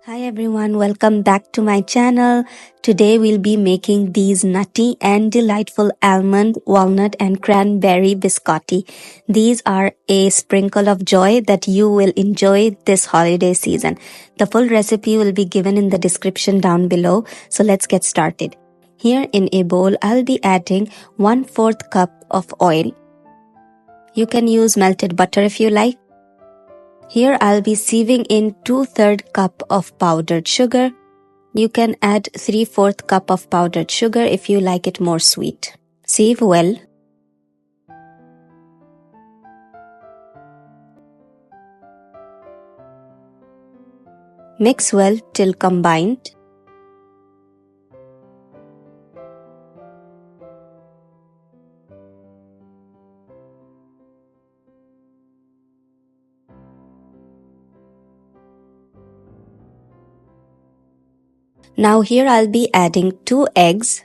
Hi everyone, welcome back to my channel. Today we'll be making these nutty and delightful almond, walnut and cranberry biscotti. These are a sprinkle of joy that you will enjoy this holiday season. The full recipe will be given in the description down below, so let's get started. Here in a bowl, I'll be adding 1/4 cup of oil. You can use melted butter if you like. Here I'll be sieving in 2/3 cup of powdered sugar. You can add 3/4 cup of powdered sugar if you like it more sweet. Sieve well. Mix well till combined. Now here I'll be adding 2 eggs.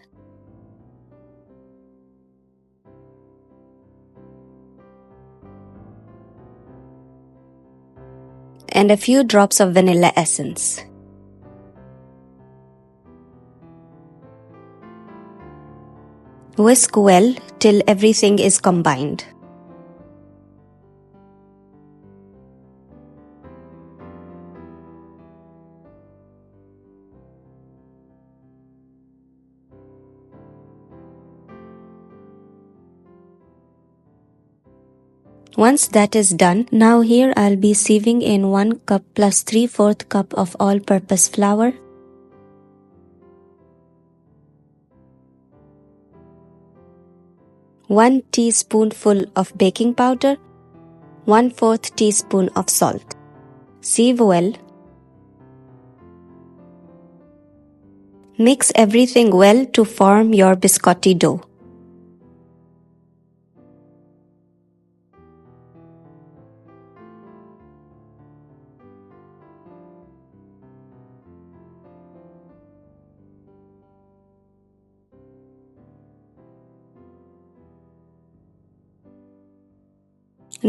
And a few drops of vanilla essence. Whisk well till everything is combined. Once that is done, now here I'll be sieving in 1 cup plus 3/4 cup of all-purpose flour, 1 teaspoonful of baking powder, 1/4 teaspoon of salt. Sieve well. Mix everything well to form your biscotti dough.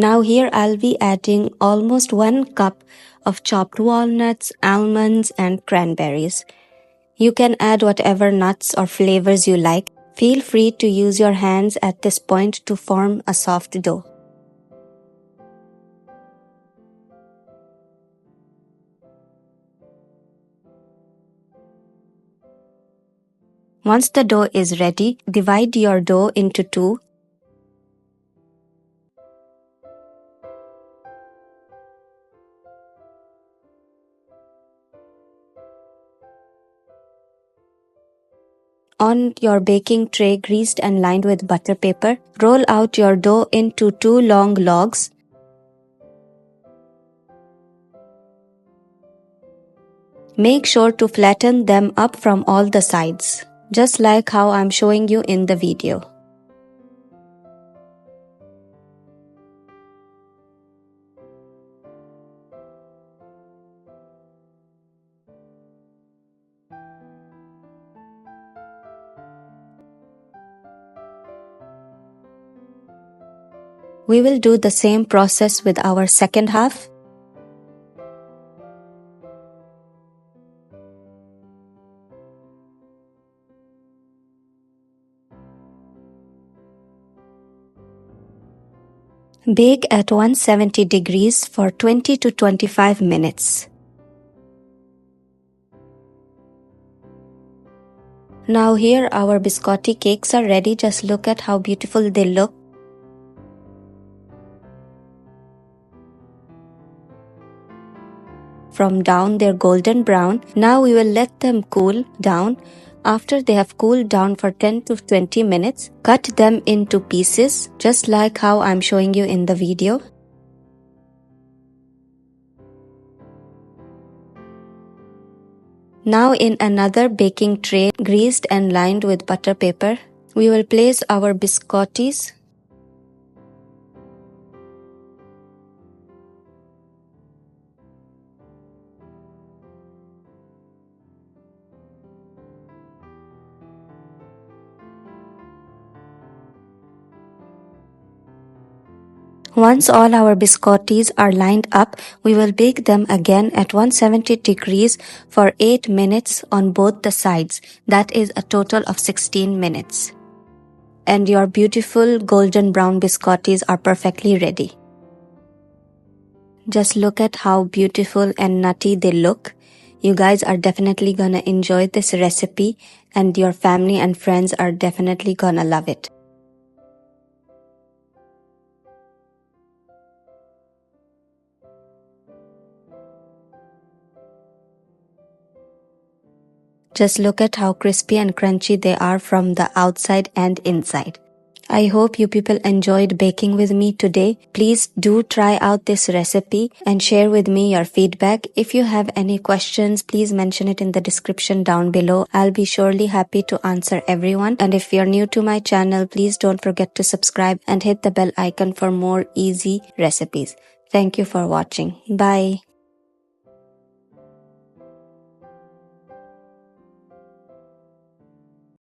Now here I'll be adding almost 1 cup of chopped walnuts, almonds and cranberries. You can add whatever nuts or flavors you like. Feel free to use your hands at this point to form a soft dough. Once the dough is ready, divide your dough into 2. On your baking tray greased and lined with butter paper, roll out your dough into 2 long logs. Make sure to flatten them up from all the sides, just like how I'm showing you in the video. We will do the same process with our second half. Bake at 170 degrees for 20 to 25 minutes. Now here our biscotti cakes are ready. Just look at how beautiful they look. From down, they're golden brown. Now we will let them cool down. After they have cooled down for 10 to 20 minutes, cut them into pieces, just like how I'm showing you in the video. Now in another baking tray, greased and lined with butter paper, we will place our biscottis. Once all our biscottis are lined up, we will bake them again at 170 degrees for 8 minutes on both the sides. That is a total of 16 minutes. And your beautiful golden brown biscottis are perfectly ready. Just look at how beautiful and nutty they look. You guys are definitely gonna enjoy this recipe, and your family and friends are definitely gonna love it. Just look at how crispy and crunchy they are from the outside and inside. I hope you people enjoyed baking with me today. Please do try out this recipe and share with me your feedback. If you have any questions, please mention it in the description down below. I'll be surely happy to answer everyone. And if you're new to my channel, please don't forget to subscribe and hit the bell icon for more easy recipes. Thank you for watching. Bye.